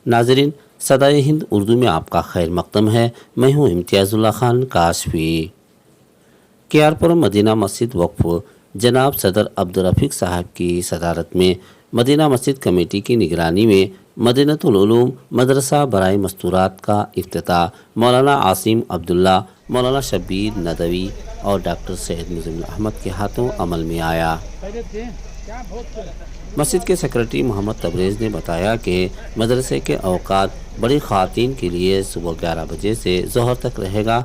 नाज़रीन, सदाए हिंद उर्दू में आपका खैर मकदम है। मैं हूँ इम्तियाज़ुल्लाह खान काशफी। केआरपुर मदीना मस्जिद वक्फ जनाब सदर अब्दुल रफीक साहब की सदारत में मदीना मस्जिद कमेटी की निगरानी में मदीनतुल उलूम मदरसा बराए मस्तूरात का इफ्तिताह मौलाना आसिम अब्दुल्ला, मौलाना शब्बीर नदवी और डॉक्टर सैयद मुज़म्मिल अहमद के हाथों अमल में आया। मस्जिद के सेक्रेटरी मोहम्मद तबरेज़ ने बताया कि मदरसे के औकात बड़ी ख़वातीन के लिए सुबह 11 बजे से ज़ोहर तक रहेगा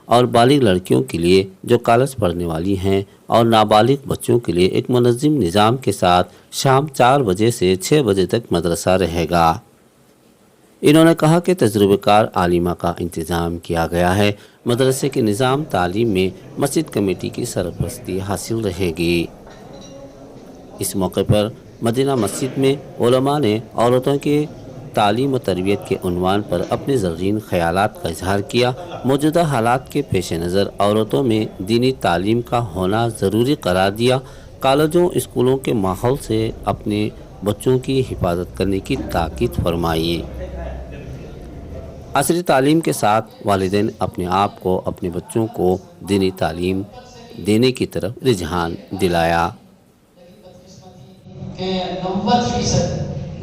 और बालिग लड़कियों के लिए जो कॉलेज पढ़ने वाली हैं और नाबालिग बच्चों के लिए एक मुनज़्ज़म निज़ाम के साथ शाम 4 बजे से 6 बजे तक मदरसा रहेगा। इन्होंने कहा कि तजुर्बेकार आलिमा का इंतज़ाम किया गया है। मदरसे के निज़ाम तालीम में मस्जिद कमेटी की सरपरस्ती हासिल रहेगी। इस मौके पर मदीना मस्जिद में उलमा ने औरतों के तालीम व तरबियत के उन्वान पर अपने ज़र्रीन ख़यालात का इजहार किया। मौजूदा हालात के पेश नज़र औरतों में दीनी तालीम का होना ज़रूरी करार दिया। कॉलेजों स्कूलों के माहौल से अपने बच्चों की हिफाजत करने की ताकीद फरमाई। असरी तालीम के साथ वालिदैन अपने आप को अपने बच्चों को दीनी तालीम देने की तरफ रुझान दिलाया।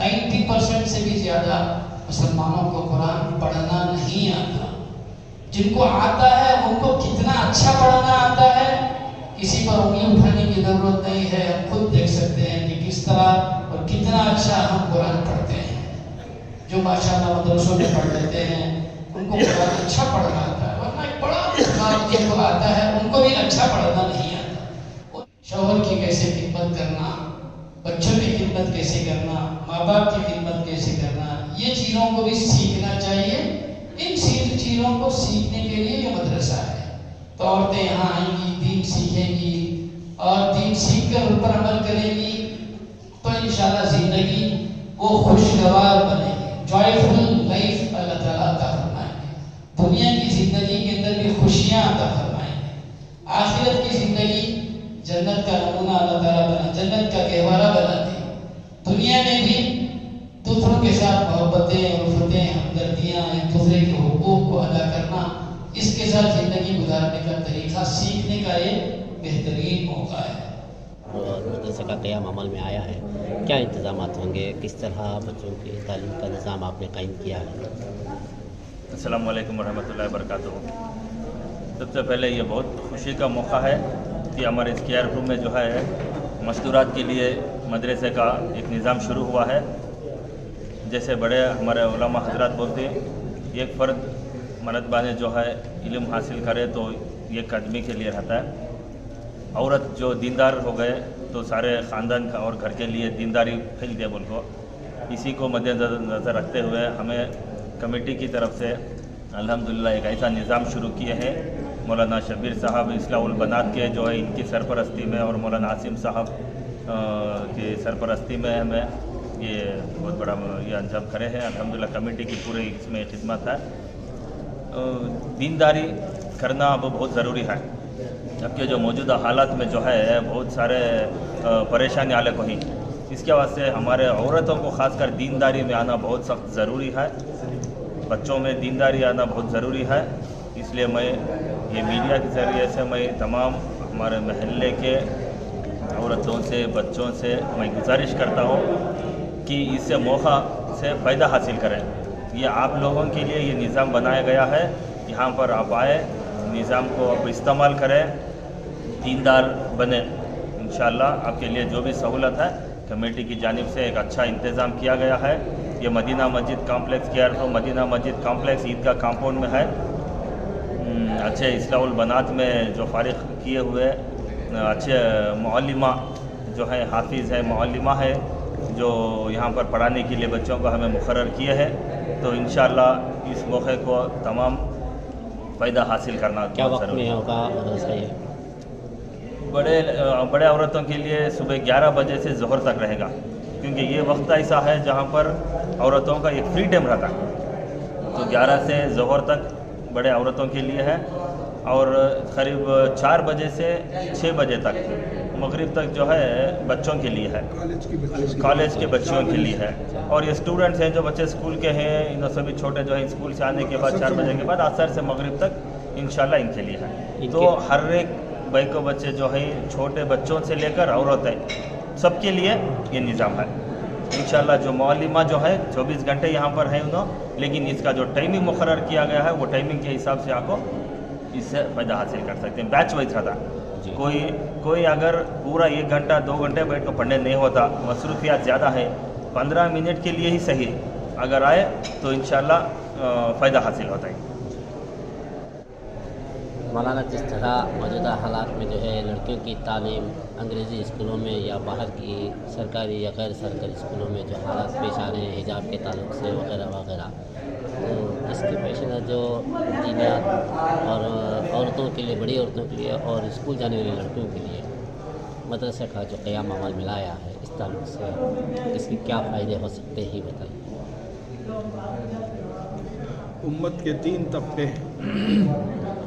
90% से भी ज़्यादा मुसलमानों को कुरान पढ़ना नहीं आता। जिनको आता है उनको कितना अच्छा पढ़ना आता है, किसी पर उंगली उठाने की ज़रूरत नहीं है। हम खुद देख सकते हैं कि किस तरह और कितना अच्छा हम कुरान पढ़ते हैं। जो माशाअल्लाह मदरसों में पढ़ लेते हैं उनको कुरान अच्छा पढ़ना आता है, वरना एक बड़ा जिनको आता है उनको भी अच्छा पढ़ना नहीं आता। शौहर की कैसे खिदमत करना, बच्चों की खिदमत कैसे करना, माँ बाप की खिदमत कैसे करना, ये चीज़ों को भी सीखना चाहिए। इन चीज़ों को सीखने के लिए ये मदरसा है। तो औरतें यहाँ आएंगी, दीन सीखेंगी और दीन सीख कर उन पर अमल करेंगी तो इंशाल्लाह ज़िंदगी वो खुशगवार बनेगी। जॉयफुल लाइफ अल्लाह ताला अता फरमाएंगे। दुनिया की ज़िंदगी के अंदर भी खुशियाँ अता फरमाएंगे। आखिरत की ज़िंदगी जन्नत का नमूना अल्लाह ताला बना, जन्नत का गहवारा बना दी। दुनिया में भी दूसरों के साथ मोहब्बतें, उल्फतें, हमदर्दियाँ, एक दूसरे के हुकूक को अदा करना, इसके साथ ज़िंदगी गुजारने का तरीक़ा सीखने का ये बेहतरीन मौका है। मदरसे का क़याम अमल में आया है, क्या इंतज़ामात होंगे, किस तरह बच्चों की तालीम का निज़ाम आपने कायम किया है? अस्सलामु अलैकुम वरहमतुल्लाहि वबरकातुहू। सबसे पहले ये बहुत खुशी का मौका है कि हमारे इस केआरपुर में जो है मस्तूरात के लिए मदरसे का एक निज़ाम शुरू हुआ है। जैसे बड़े हमारे उलमा हजरात बोलते हैं, एक फ़र्द मर्दबाने जो है इल्म हासिल करे तो एक आदमी के लिए रहता है। औरत जो दीनदार हो गए तो सारे ख़ानदान का और घर के लिए दीनदारी फैल गए बोल को। इसी को मद्देनज़र रखते हुए हमें कमेटी की तरफ से अल्हम्दुलिल्लाह एक ऐसा निज़ाम शुरू किए हैं। मौलाना शब्बीर साहब इस्लाहुल बनात के जो है इनकी सरपरस्ती में और मौलाना आसिम साहब की सरपरस्ती में हमें ये बहुत बड़ा ये अंजाम खड़े हैं। अल्हम्दुलिल्लाह कमेटी की पूरी इसमें खिदमत है। दीनदारी करना अब बहुत ज़रूरी है, जबकि जो मौजूदा हालात में जो है बहुत सारे परेशानी आले को ही, इसके वास्ते हमारे औरतों को ख़ासकर दीनदारी में आना बहुत सख्त ज़रूरी है। बच्चों में दीनदारी आना बहुत ज़रूरी है। इसलिए मैं ये मीडिया के ज़रिए से मैं तमाम हमारे महल्ले के औरतों से, बच्चों से मैं गुजारिश करता हूँ कि इससे मौका से फ़ायदा हासिल करें। ये आप लोगों के लिए ये निज़ाम बनाया गया है, यहाँ पर आप आए, निज़ाम को आप इस्तेमाल करें, दीनदार बने। इंशाअल्लाह आपके लिए जो भी सहूलत है कमेटी की जानिब से एक अच्छा इंतज़ाम किया गया है। ये मदीना मस्जिद कॉम्प्लेक्स केआरपुर मदीना मस्जिद कॉम्प्लेक्स ईदगाह कंपाउंड में है। अच्छे इस्लाहुल बनात में जो फारिग किए हुए अच्छे मुअल्लिमा जो है, हाफिज़ है, मुअल्लिमा है, जो यहाँ पर पढ़ाने के लिए बच्चों को हमें मुकर्रर किए हैं। तो इंशाअल्लाह इस मौके को तमाम फ़ायदा हासिल करना। क्या वक्त में होगा मदरसा? बड़े औरतों के लिए सुबह 11 बजे से ज़ोहर तक रहेगा, क्योंकि ये वक्त ऐसा है जहाँ पर औरतों का एक फ्री टाइम रहता है। तो 11 से ज़ोहर तक बड़े औरतों के लिए है और क़रीब 4 बजे से 6 बजे तक मगरिब तक जो है बच्चों के लिए है, कॉलेज के बच्चों के लिए है। और ये स्टूडेंट्स हैं जो बच्चे स्कूल के हैं, इन सभी छोटे जो है स्कूल से आने के बाद 4 बजे के बाद असर से मगरिब तक इंशाल्लाह इनके लिए है। तो हर एक भाई को बच्चे जो है छोटे बच्चों से लेकर औरतें सबके लिए ये निज़ाम है। इंशाल्लाह जो मौलिमा जो है 24 घंटे यहाँ पर है उन्होंने, लेकिन इसका जो टाइमिंग मुकर्रर किया गया है वो टाइमिंग के हिसाब से आपको इससे फ़ायदा हासिल कर सकते हैं। बैच वाइज रहता, कोई अगर पूरा 1 घंटा 2 घंटे बैठ कर पढ़ने नहीं होता, मसरूफियात ज़्यादा है, 15 मिनट के लिए ही सही अगर आए तो इंशाल्लाह फ़ायदा हासिल होता है। मौलाना, जिस तरह मौजूदा हालात में जो है लड़कियों की तालीम अंग्रेज़ी स्कूलों में या बाहर की सरकारी या गैर सरकारी स्कूलों में जो हालात पेश आ रहे हैं हिजाब के ताल्लुक से वगैरह वगैरह, तो इसके पेश नज़र जो दीनियात और औरतों के लिए, बड़ी औरतों के लिए और स्कूल जाने वाली लड़कियों के लिए मदरसे का जो क़याम अमल में लाया है, इस ताल्लुक से इसके क्या फ़ायदे हो सकते ही बताइए। उम्मत के 3 तबके हैं,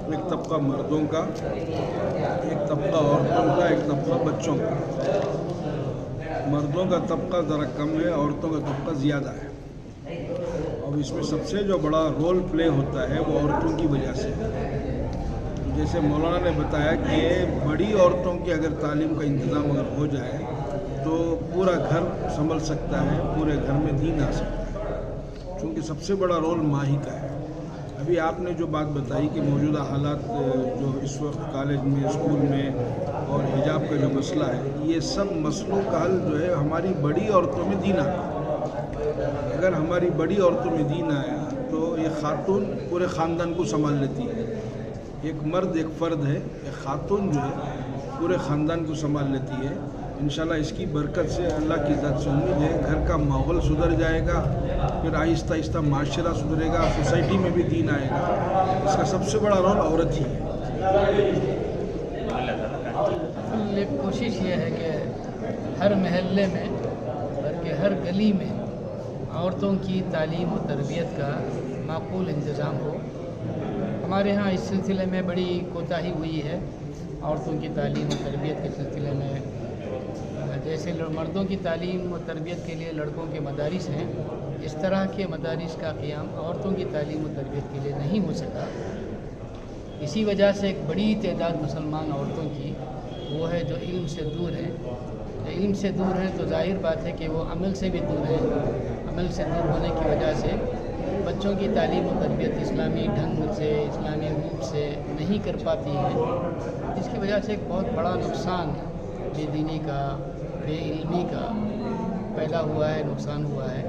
एक तबका मर्दों का, एक तबका औरतों का, एक तबका बच्चों का। मर्दों का तबका ज़रा कम है, औरतों का तबका ज़्यादा है। और इसमें सबसे जो बड़ा रोल प्ले होता है वो औरतों की वजह से। जैसे मौलाना ने बताया कि बड़ी औरतों की अगर तालीम का इंतज़ाम अगर हो जाए तो पूरा घर संभल सकता है, पूरे घर में दीन आ सकता है, क्योंकि सबसे बड़ा रोल माँ ही का है। अभी आपने जो बात बताई कि मौजूदा हालात जो इस वक्त कॉलेज में, स्कूल में और हिजाब का जो मसला है, ये सब मसलों का हल जो है हमारी बड़ी औरतों में दीन आया। अगर हमारी बड़ी औरतों में दीन आया तो ये खातून पूरे ख़ानदान को संभाल लेती है। एक मर्द एक फ़र्द है, एक खातून जो है पूरे ख़ानदान को संभाल लेती है। इंशाल्लाह इसकी बरकत से, अल्लाह की ज़ात से उम्मीद है घर का माहौल सुधर जाएगा, फिर आहिस्ता आहिस्ता माशरा सुधरेगा, सोसाइटी में भी दीन आएगा। इसका सबसे बड़ा रोल औरत ही है। कोशिश ये है कि हर महल्ले में बल्कि हर गली में औरतों की तालीम और तरबियत का माकूल इंतज़ाम हो। हमारे यहाँ इस सिलसिले में बड़ी कोताही हुई है। औरतों की तालीम और तरबियत के सिलसिले में जैसे मर्दों की तालीम और तरबियत के लिए लड़कों के मदारिस हैं, इस तरह के मदारिस का क़याम औरतों की तालीम और तरबियत के लिए नहीं हो सका। इसी वजह से एक बड़ी तादाद मुसलमान औरतों की वो है जो इल्म से दूर हैं। इल्म से दूर हैं तो जाहिर बात है कि वो अमल से भी दूर हैं। अमल से दूर होने की वजह से बच्चों की तालीम और तरबियत इस्लामी ढंग से, इस्लामी रूप से नहीं कर पाती है, जिसकी वजह से एक बहुत बड़ा नुकसान बेदीनी का, बेइल्मी का पैदा हुआ है, नुकसान हुआ है।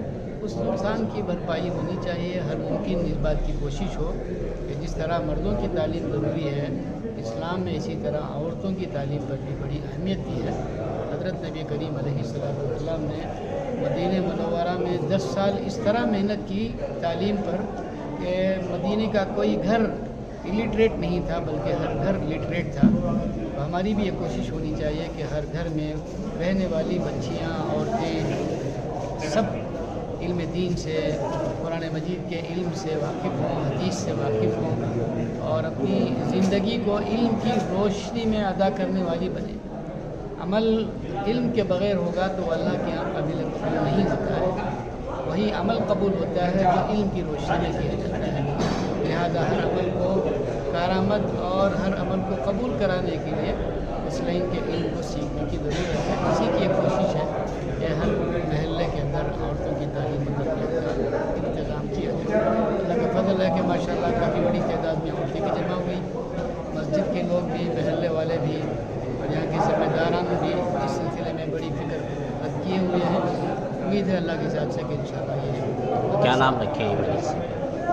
उस नुकसान की भरपाई होनी चाहिए। हर मुमकिन इस बात की कोशिश हो कि जिस तरह मर्दों की तालीम ज़रूरी है इस्लाम में, इसी तरह औरतों की तालीम पर भी बड़ी अहमियत दी है। हज़रत नबी करीम अलैहिस्सलाम ने मदीने मुनव्वरा में 10 साल इस तरह मेहनत की तालीम पर कि मदीने का कोई घर इलिटरेट नहीं था, बल्कि हर घर लिटरेट था। तो हमारी भी ये कोशिश होनी चाहिए कि हर घर में रहने वाली बच्चियाँ, औरतें सब इल्म दीन से, कुरान मजीद के इल्म से वाकिफ़ हों, हदीस से वाकिफ़ हों और अपनी ज़िंदगी को इल्म की रोशनी में अदा करने वाली बने। अमल इल्म के बग़ैर होगा तो अल्लाह के यहाँ काबिल कबूल नहीं होता है। वही अमल कबूल होता है जो इल्म की रोशनी में किया जाता है। लिहाजा हर अमल को कारामद और हर अमल को कबूल कराने के लिए इस्लाम के इल्म को सीखने की ज़रूरत है। इसी की एक कोशिश है कि हर महल्ले के अंदर औरतों की तालीम और तरबियत का इंतज़ाम किया जाए। अल्लाह का फजल है कि माशाअल्लाह काफ़ी बड़ी तादाद में औरतें की जमा हुई। मस्जिद के लोग भी, महल्ले वाले भी और यहाँ के ज़िम्मेदारान भी इस सिलसिले में बड़ी फ़िक्र रख किए हुए हैं। उम्मीद है अल्लाह के साथ से कि इंशाअल्लाह ये क्या नाम रखे हैं मदरसे?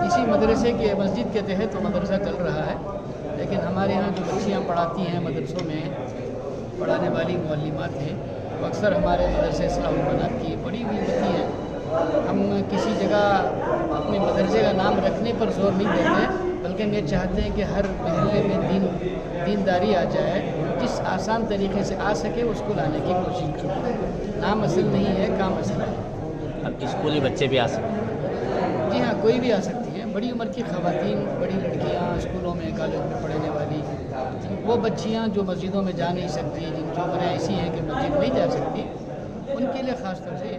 इसी मदरसे के मस्जिद के तहत तो मदरसा चल रहा है, लेकिन हमारे यहाँ जो बच्चियाँ पढ़ाती हैं मदरसों में पढ़ाने वाली मुअल्लिमात हैं, वो अक्सर हमारे मदरसे इस्लाहुल बनात की पढ़ी हुई होती हैं। हम किसी जगह अपने मदरसे का नाम रखने पर जोर नहीं देते, बल्कि हम ये चाहते हैं कि हर महल्ले में दीनदारी आ जाए, जिस आसान तरीके से आ सके उसको लाने की कोशिश करें। नाम असल नहीं है, काम असल है। अब स्कूली बच्चे भी आ सकते हैं? जी हाँ, कोई भी आ सकती है। बड़ी उम्र की ख़वातीन, बड़ी लड़कियाँ, स्कूलों में, कॉलेज में पढ़ने वाली وہ بچیاں جو مسجدوں میں جا نہیں سکتی، جن کی عمریں ایسی ہیں کہ مسجد نہیں جا سکتی، ان کے لیے خاص طور سے